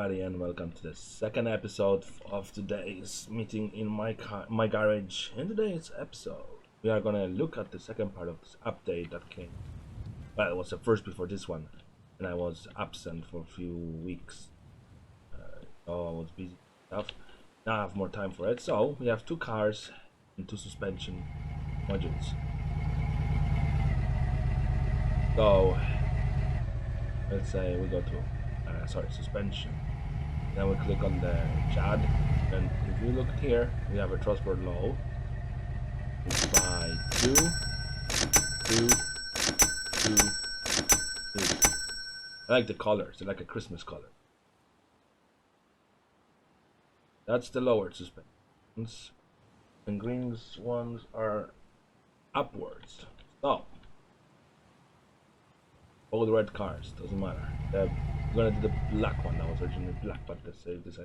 everybody, and welcome to the second episode of today's meeting in my garage. In today's episode, we are gonna look at the second part of this update that came. Well, it was the first before this one, and I was absent for a few weeks. So I was busy with stuff. Now I have more time for it. So we have two cars and two suspension modules. So let's say we go to suspension. Then we click on the JAD, and if you look here, we have a transport low. It's by 2, 2, 2, 2. I like the colors, they're like a Christmas color. That's the lowered suspensions, and green ones are upwards. So all the red cars, doesn't matter. We're gonna do the black one that was originally black, but let's save this.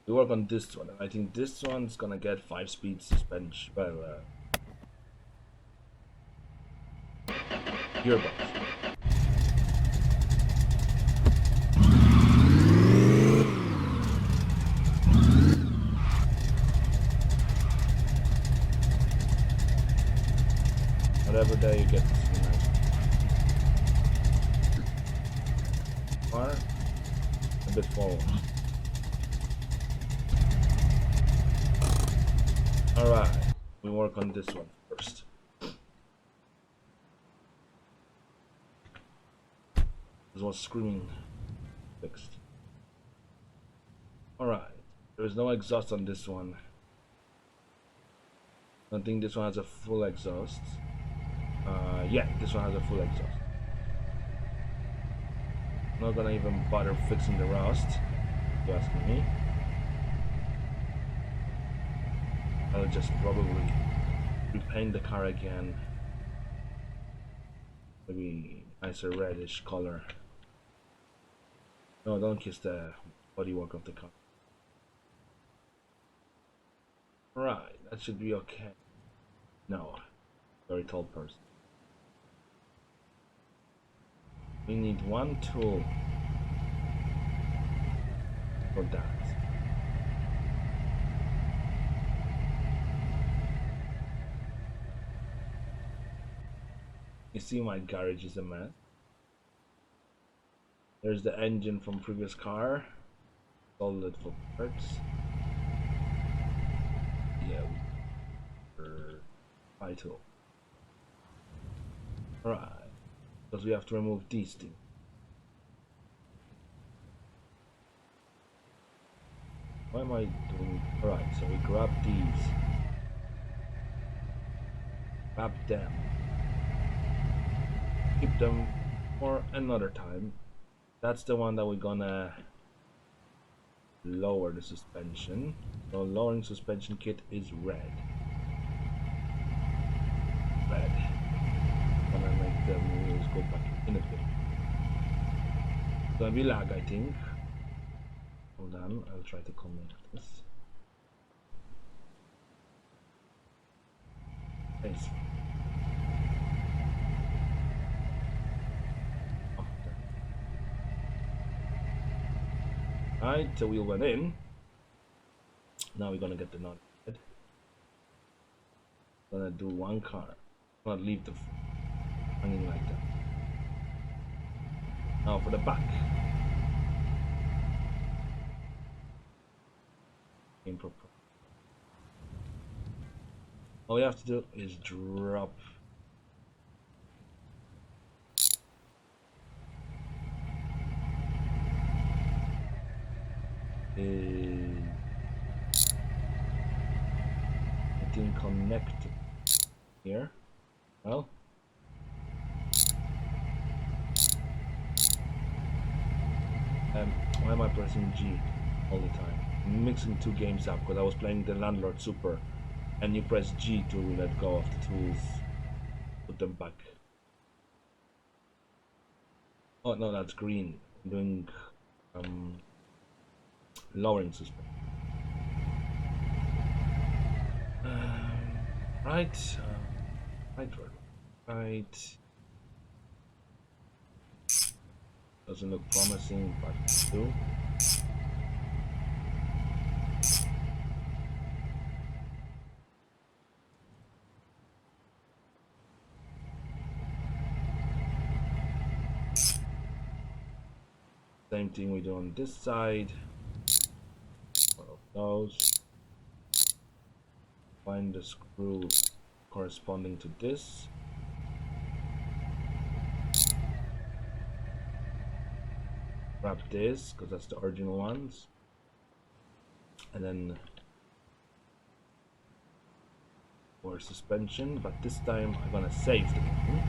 We work on this one, and I think this one's gonna get 5-speed suspension. Well, gearbox. Whatever day you get this one, nice. Far, a bit forward. Alright, we work on this one first. This was screaming fixed. Alright, there is no exhaust on this one. I don't think this one has a full exhaust. Yeah, this one has a full exhaust. Not gonna even bother fixing the rust, if you're asking me. I'll just probably repaint the car again. Maybe nicer reddish color. No, don't kiss the bodywork of the car. Right, that should be okay. No, very tall person. We need one tool for that. You see, my garage is a mess. There's the engine from previous car. Sold it for parts. Yeah, for high tool. Right. Because we have to remove these things. Why am I doing? Alright, so we grab these. Grab them. Keep them for another time. That's the one that we're gonna lower the suspension. So lowering suspension kit is red. Red. Gonna make the wheels go back in a bit. It's gonna be lag, I think. Hold on, I'll try to connect this. Nice. Oh, right, the wheel went in. Now we're gonna get the nut. Gonna do one car. Not leave the hanging like that. Now for the back. Improper. All we have to do is drop I think connect here. Well, why am I pressing G all the time? I'm mixing two games up because I was playing the Landlord Super, and you press G to let go of the tools, put them back. Oh no, that's green. I'm doing lowering suspension. Right, right. Doesn't look promising, but still. Same thing we do on this side. One of those. Find the screw corresponding to this. Grab this, because that's the original ones. And then for suspension, but this time I'm gonna save the button.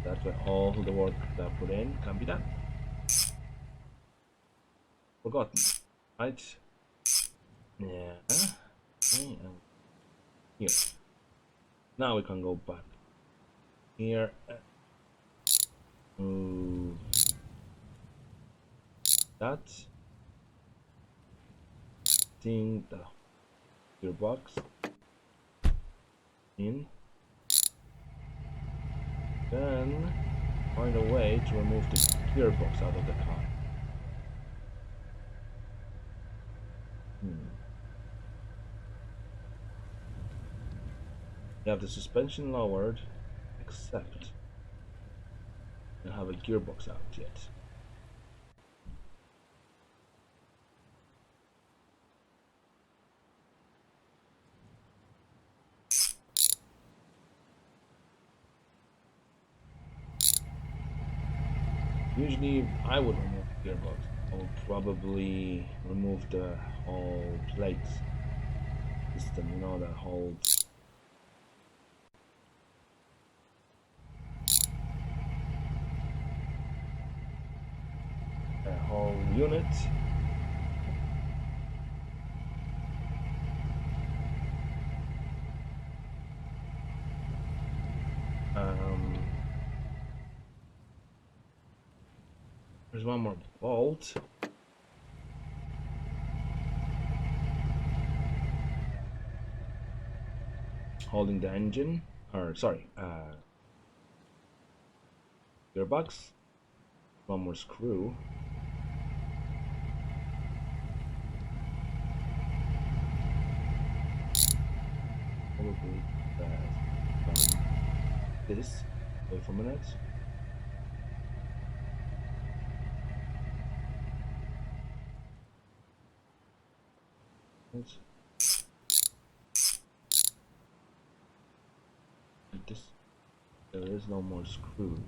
That way all the work that I put in can be done. Forgotten, right? Yeah. Okay, and here. Now we can go back here and move that thing, the gearbox in. Then find a way to remove the gearbox out of the car. You have the suspension lowered, except you don't have a gearbox out yet. Usually I would remove the gearbox. I would probably remove the whole plate system, you know, that holds the whole unit. There's one more bolt. Holding the engine, or sorry, gearbox. One more screw. Probably this. Wait for a minute. This, there is no more screws.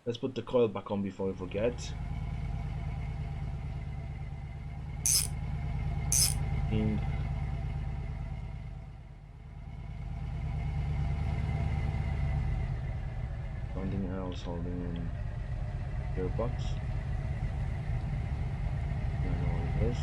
Let's put the coil back on before we forget. In something else holding in gearbox. And all this.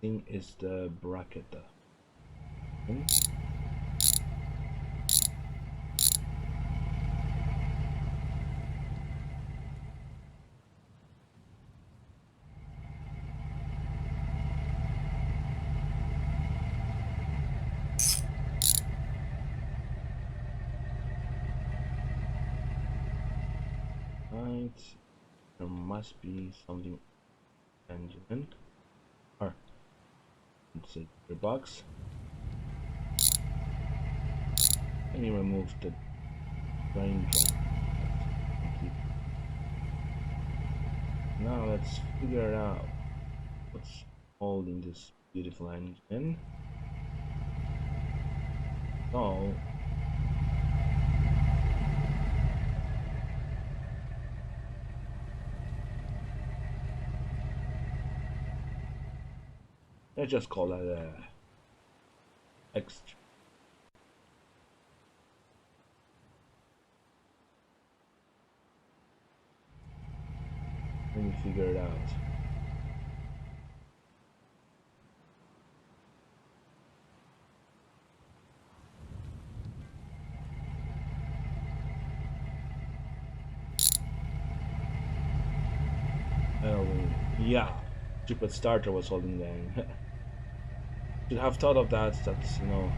Thing is the bracket. Right, there must be something engine or it's a gearbox. And you remove the drain drum. Now let's figure out what's holding this beautiful engine. So let's just call that a extra. Let me figure it out. Yeah, stupid starter was holding them. Should have thought of that. That, you know,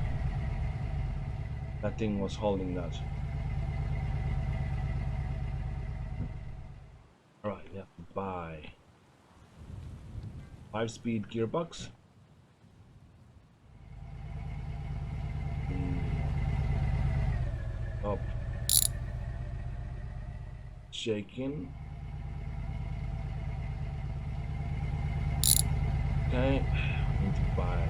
that thing was holding that. All right, we have to buy 5-speed gearbox. Up, shaking. Okay, I need to buy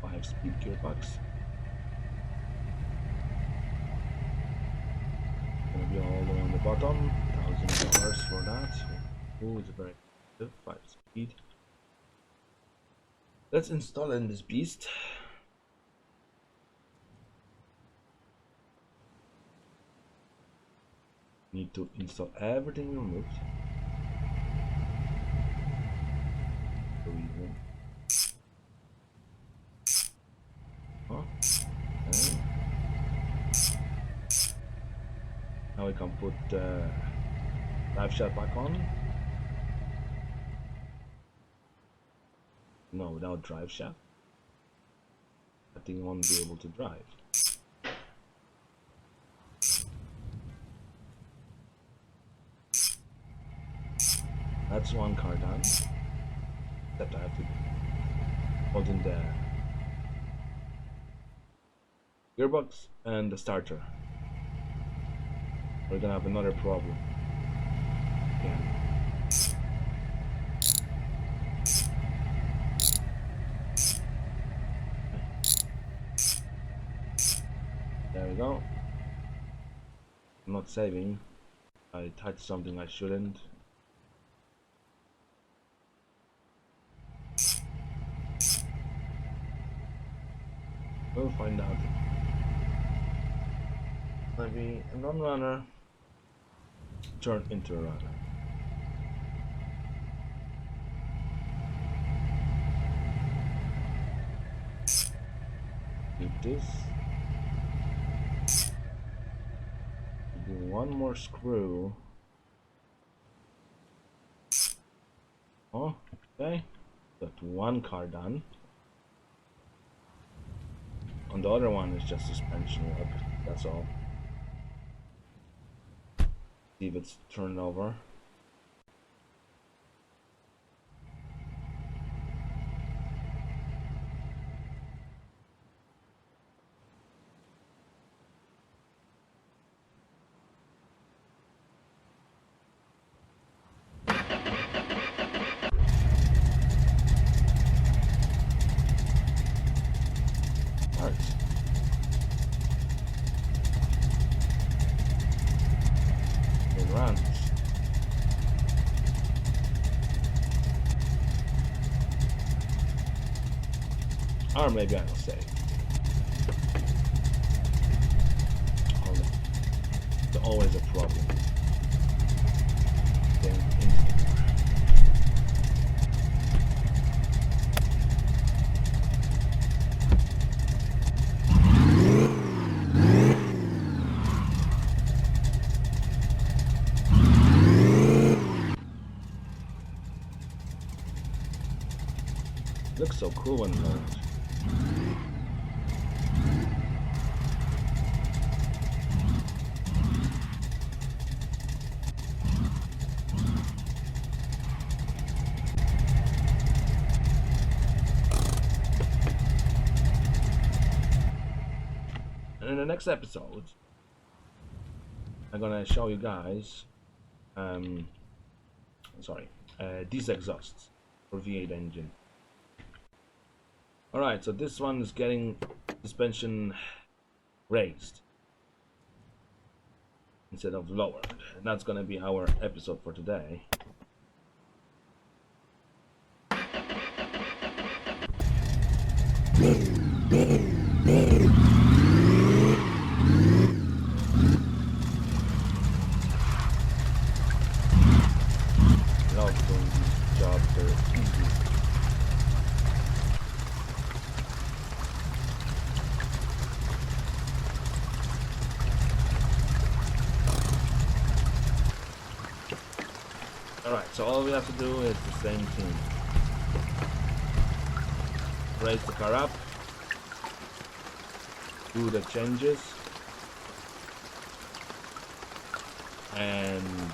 5-speed gearbox. Gonna be all the way on the bottom. $1,000 for that. Oh, it's a very good 5-speed. Let's install in this beast. Need to install everything removed. Reason. Oh, okay. Now we can put drive shaft back on. No, without drive shaft, I think I won't be able to drive. That's one car done. Except I have to hold in the gearbox and the starter. We're gonna have another problem again. There we go. I'm not saving. I touched something I shouldn't. We'll find out. Maybe a non-runner turn into a runner. Do this. Do one more screw. Oh, okay. Got one car done. On the other one is just suspension work, that's all. See if it's turned over. Or maybe I will say. It's always a problem. Getting into the car. Looks so cool when loaded. In the next episode, I'm gonna show you guys, these exhausts for V8 engine. Alright, so this one is getting suspension raised instead of lowered. And that's gonna be our episode for today. Alright, so all we have to do is the same thing. Raise the car up. Do the changes. And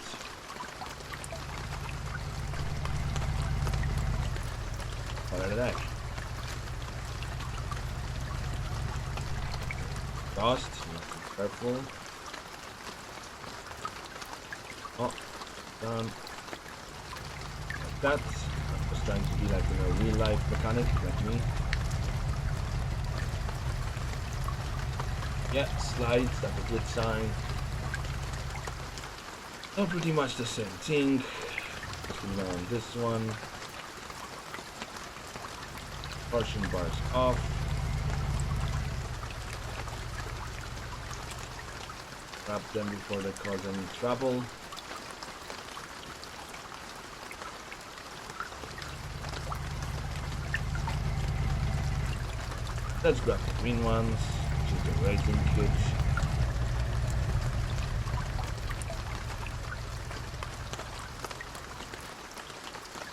fire the deck. Dust, you have to be careful. Oh, done. Like that. I'm just trying to be like a real life mechanic, like me. Yeah, slides, that's a good sign. So pretty much the same thing. Just on this one. Torsion bars off. Grab them before they cause any trouble. Let's grab the green ones, which is the racing kit.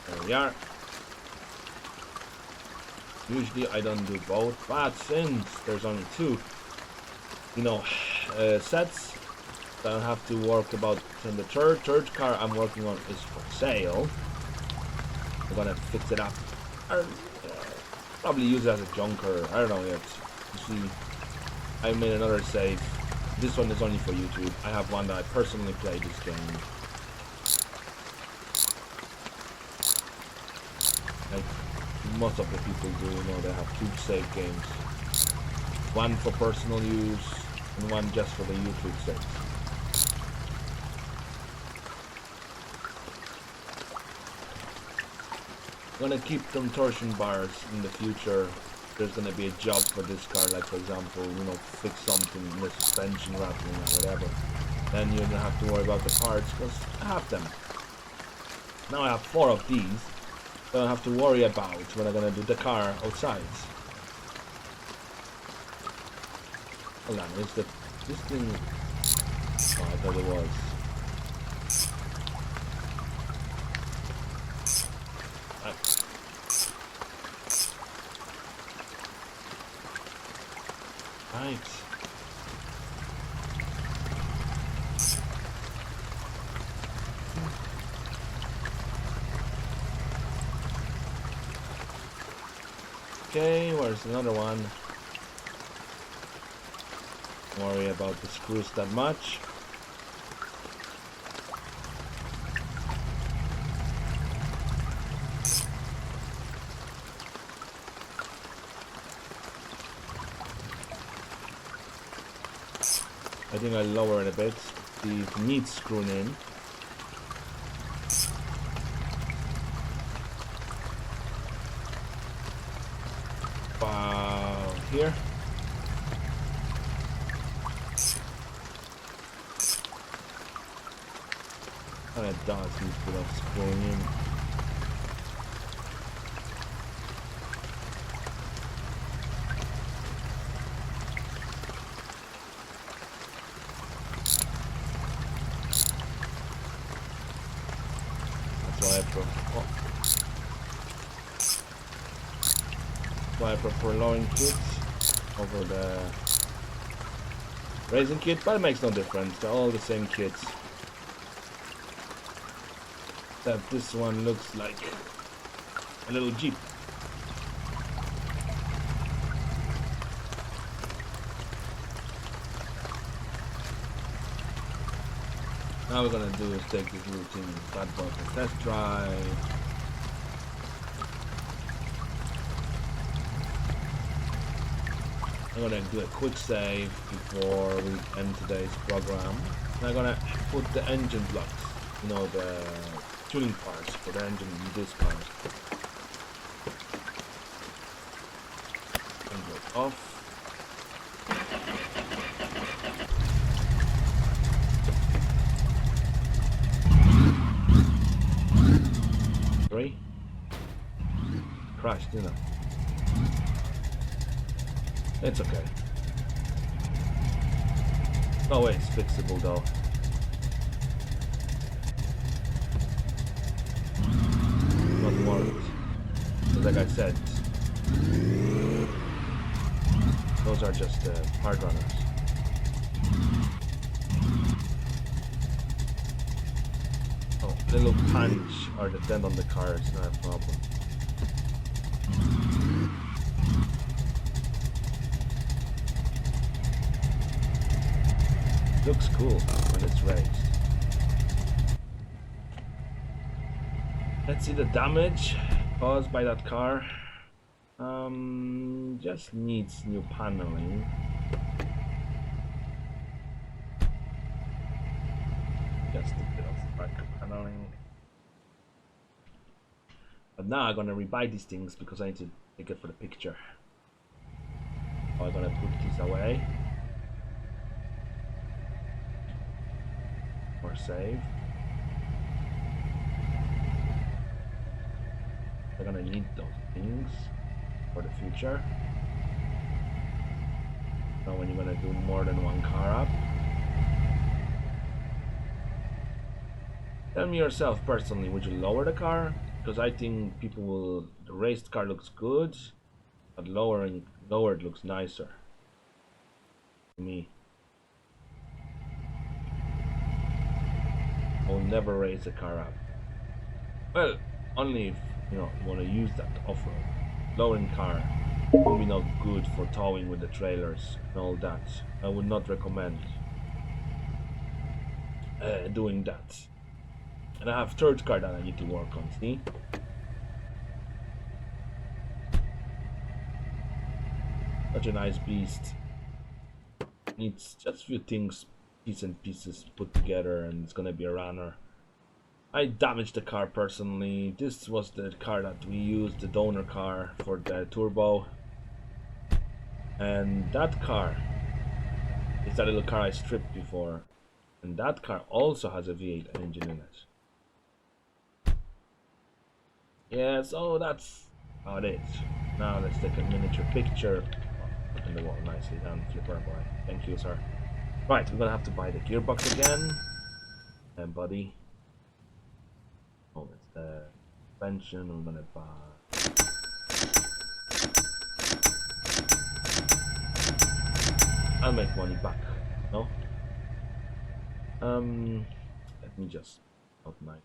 There we are. Usually I don't do both, but since there's only two, sets, I don't have to work about. And the third car I'm working on is for sale. I'm gonna fix it up. Probably use it as a junker. I don't know yet. You see, I made another save. This one is only for YouTube. I have one that I personally play this game. Like most of the people do, they have two save games. One for personal use and one just for the YouTube saves. I'm gonna keep them torsion bars in the future. There's gonna be a job for this car, like for example, fix something in the suspension rattling or whatever. Then you don't have to worry about the parts because I have them. Now I have 4 of these. So I don't have to worry about when I'm gonna do the car outside. Hold on, is this thing? Oh, I thought it was. Right. Okay, where's another one? Don't worry about the screws that much. I think I'll lower it a bit. The meat's screwed in. Here. And it does instead of screwing in. I prefer lowering kits over the raising kit, but it makes no difference. They're all the same kits. That this one looks like a little Jeep. Now we're gonna do is take this little thing that was a test drive. I'm gonna do a quick save before we end today's program. And I'm gonna put the engine blocks, the tuning parts for the engine in this car. Engine off. Three. Crashed, didn't it? It's okay. No way it's fixable though. ignore it. But like I said, those are just hard runners. Oh, little punch or the dent on the car is not a problem. Looks cool when it's raised. Let's see the damage caused by that car. Just needs new paneling. Just a bit of back paneling. But now I'm gonna rebuy these things because I need to take it for the picture. So I'm gonna put this away. Or save. I'm gonna need those things for the future. Now when you're gonna do more than one car up. Tell me yourself personally, would you lower the car? Because I think people will, the raised car looks good, but lowered looks nicer. To me. I will never raise the car up. Well, only if you want to use that off-road. Lowering car will be not good for towing with the trailers and all that. I would not recommend doing that. And I have third car that I need to work on, see? Such a nice beast. Needs just a few things, bits and pieces put together, and it's gonna be a runner. I damaged the car personally. This was the car that we used, the donor car for the turbo. And that car is that little car I stripped before. And that car also has a V8 engine in it. Yeah, so that's about it. Now let's take a miniature picture. Oh, put in the wall nicely down, flipper boy. Thank you, sir. Right, we're gonna have to buy the gearbox again. And buddy. Oh, it's the suspension. I'm gonna buy. I'll make money back. No. Let me just out my.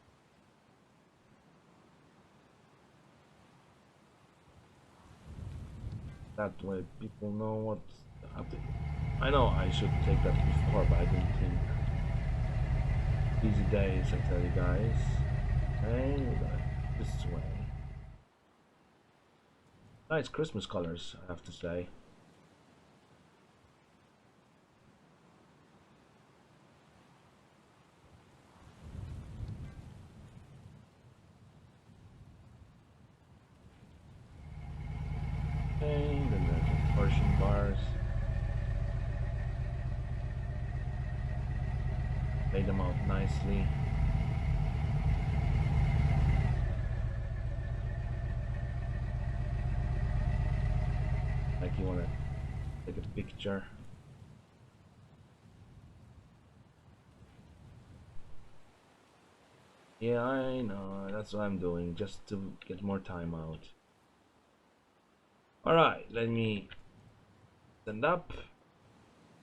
That way people know what's happening. I know I should take that before, but I didn't think. Easy days, I tell you guys. Okay, this way. Nice Christmas colors, I have to say. Okay, then there's the torsion bars. Lay them out nicely. Like you want to take a picture. Yeah, I know, that's what I'm doing, just to get more time out. Alright, let me stand up.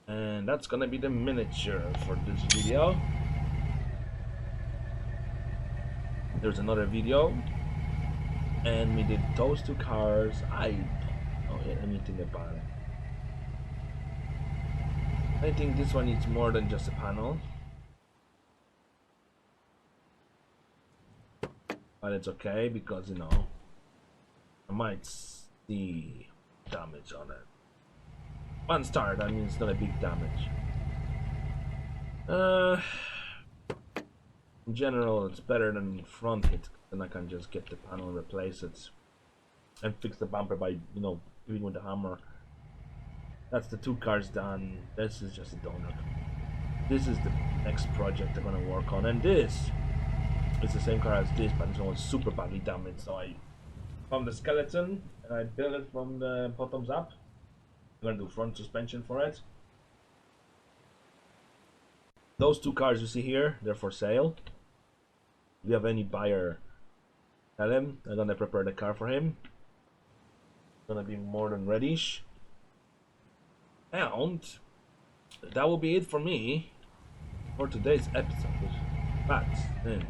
And that's gonna be the miniature for this video. There's another video. And we did those two cars. I don't know anything about it. I think this one needs more than just a panel. But it's okay because, you know, I might see damage on it. One star, that means not a big damage. In general, it's better than front hit, then I can just get the panel and replace it. And fix the bumper by, you know, doing with the hammer. That's the two cars done. This is just a donut. This is the next project I'm gonna work on, and this is the same car as this, but this one was super badly damaged. So I found the skeleton and I built it from the bottoms up. I'm gonna do front suspension for it. Those two cars you see here, they're for sale. If you have any buyer Tell him I'm gonna prepare the car for him. Gonna be more than ready-ish. And that will be it for me for today's episode. Patch things.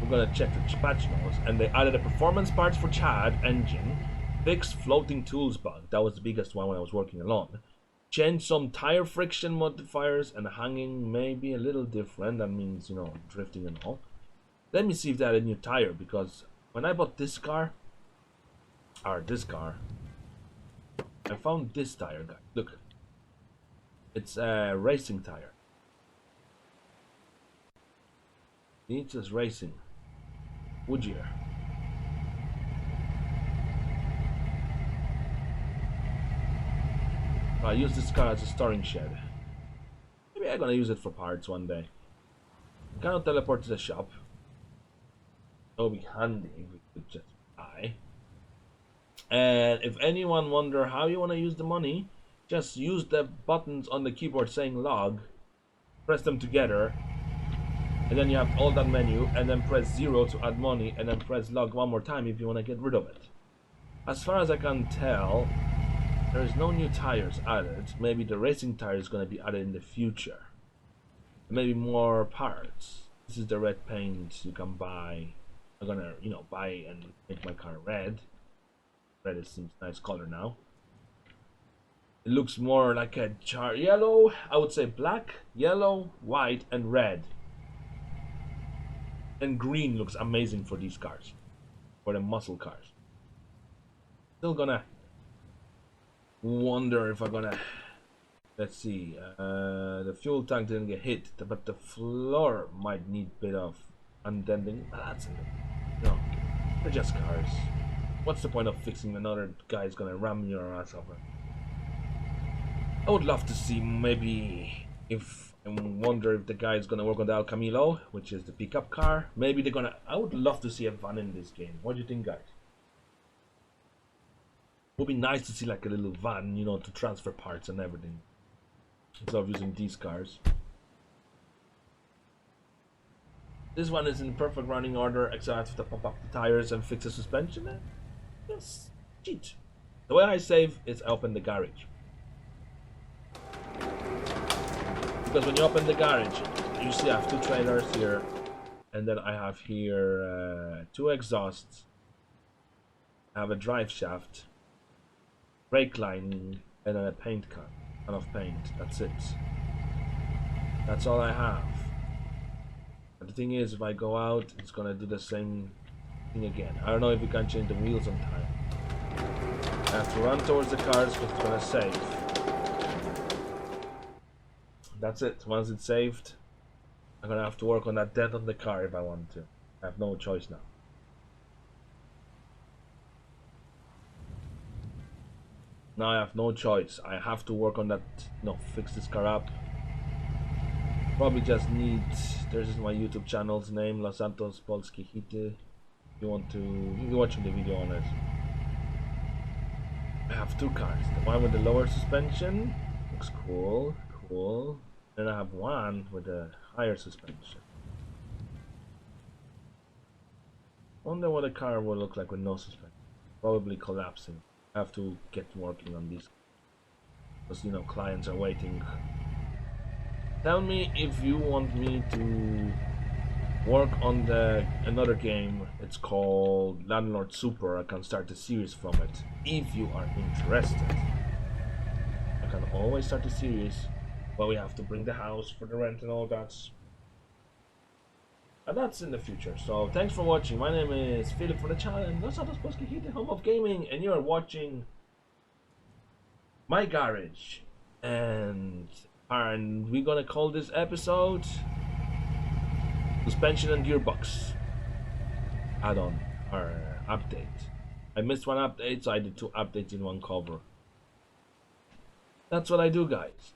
We're gonna check the patch notes, and they added a performance parts for Chad engine, fixed floating tools bug. That was the biggest one when I was working alone. Changed some tire friction modifiers, and hanging may be a little different. That means, you know, drifting and all. Let me see if they had a new tire, because when I bought this car, I found this tire, guys. Look, it's a racing tire. It's just racing. Woodyear. I use this car as a storing shed. Maybe I'm gonna use it for parts one day. I cannot teleport to the shop. That would be handy if we could just buy. And if anyone wonder how you want to use the money, just use the buttons on the keyboard saying log, press them together, and then you have all that menu, and then press 0 to add money, and then press log one more time if you want to get rid of it. As far as I can tell, there is no new tires added. Maybe the racing tire is going to be added in the future. Maybe more parts. This is the red paint you can buy. I'm gonna, you know, buy and make my car red. Red seems nice color now. It looks more like a yellow. I would say black, yellow, white, and red. And green looks amazing for these cars, for the muscle cars. Still gonna wonder if I'm gonna. Let's see. The fuel tank didn't get hit, but the floor might need a bit of undenting. That's it. No, they're just cars. What's the point of fixing another guy's gonna ram your ass over? I would love to see maybe if I wonder if the guy's gonna work on the El Camilo, which is the pickup car. Maybe they're gonna. I would love to see a van in this game. What do you think, guys? It would be nice to see like a little van, you know, to transfer parts and everything, instead of using these cars. This one is in perfect running order, except I have to pop up the tires and fix the suspension. Yes, cheat. The way I save is I open the garage. Because when you open the garage, you see I have 2 trailers here, and then I have here 2 exhausts. I have a drive shaft, brake lining, and then a paint can of paint. That's it. That's all I have. But the thing is, if I go out, it's gonna do the same thing again. I don't know if we can change the wheels on time. I have to run towards the cars because it's gonna save. That's it. Once it's saved, I'm gonna have to work on that dent on the car if I want to. I have no choice now. Now I have no choice. I have to work on that. No, fix this car up. Probably just need. There's my YouTube channel's name, Los Santos Polski Hity. You want to? You're watching the video on it. I have 2 cars. The one with the lower suspension looks cool, cool. Then I have one with a higher suspension. Wonder what a car will look like with no suspension. Probably collapsing. I have to get working on these because, you know, clients are waiting. Tell me if you want me to work on another game. It's called Landlord Super. I can start a series from it if you are interested. I can always start a series, but we have to bring the house for the rent and all that. And that's in the future. So thanks for watching. My name is Philip for the channel, and Los Santos Polski Hity, home of gaming, and you are watching my garage. And we're gonna call this episode Suspension and Gearbox add-on or update. I missed one update, so I did 2 updates in one cover. That's what I do, guys.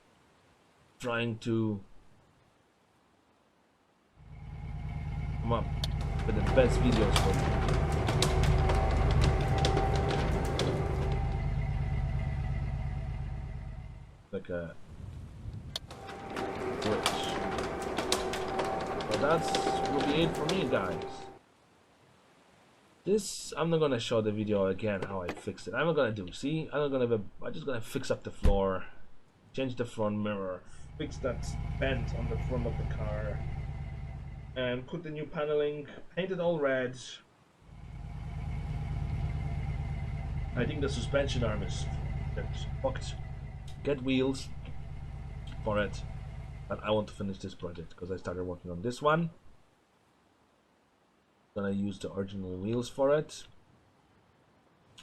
Trying to come up with the best videos for you. Like a glitch. So that's will be it for me, guys. This, I'm not gonna show the video again how I fixed it. I'm not gonna do. See, I'm just gonna fix up the floor, change the front mirror, fix that bend on the front of the car, and put the new paneling, paint it all red. I think the suspension arm is fucked. Get wheels for it, but I want to finish this project because I started working on this one. Gonna use the original wheels for it.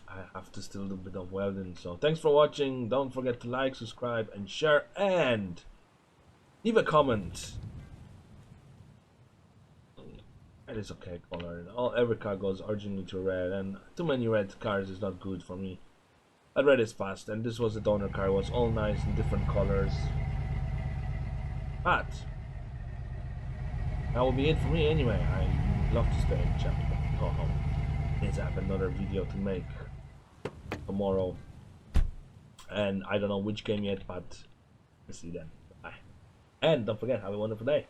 I have to still do a bit of welding. So thanks for watching. Don't forget to like, subscribe, and share, and leave a comment. It is okay color. Every car goes originally to red, and too many red cars is not good for me. But red is fast, and this was the donor car. It was all nice in different colors. But that will be it for me anyway. I love to stay in chat, but go home. I have another video to make tomorrow, and I don't know which game yet, but we'll see then. Bye. And don't forget, have a wonderful day.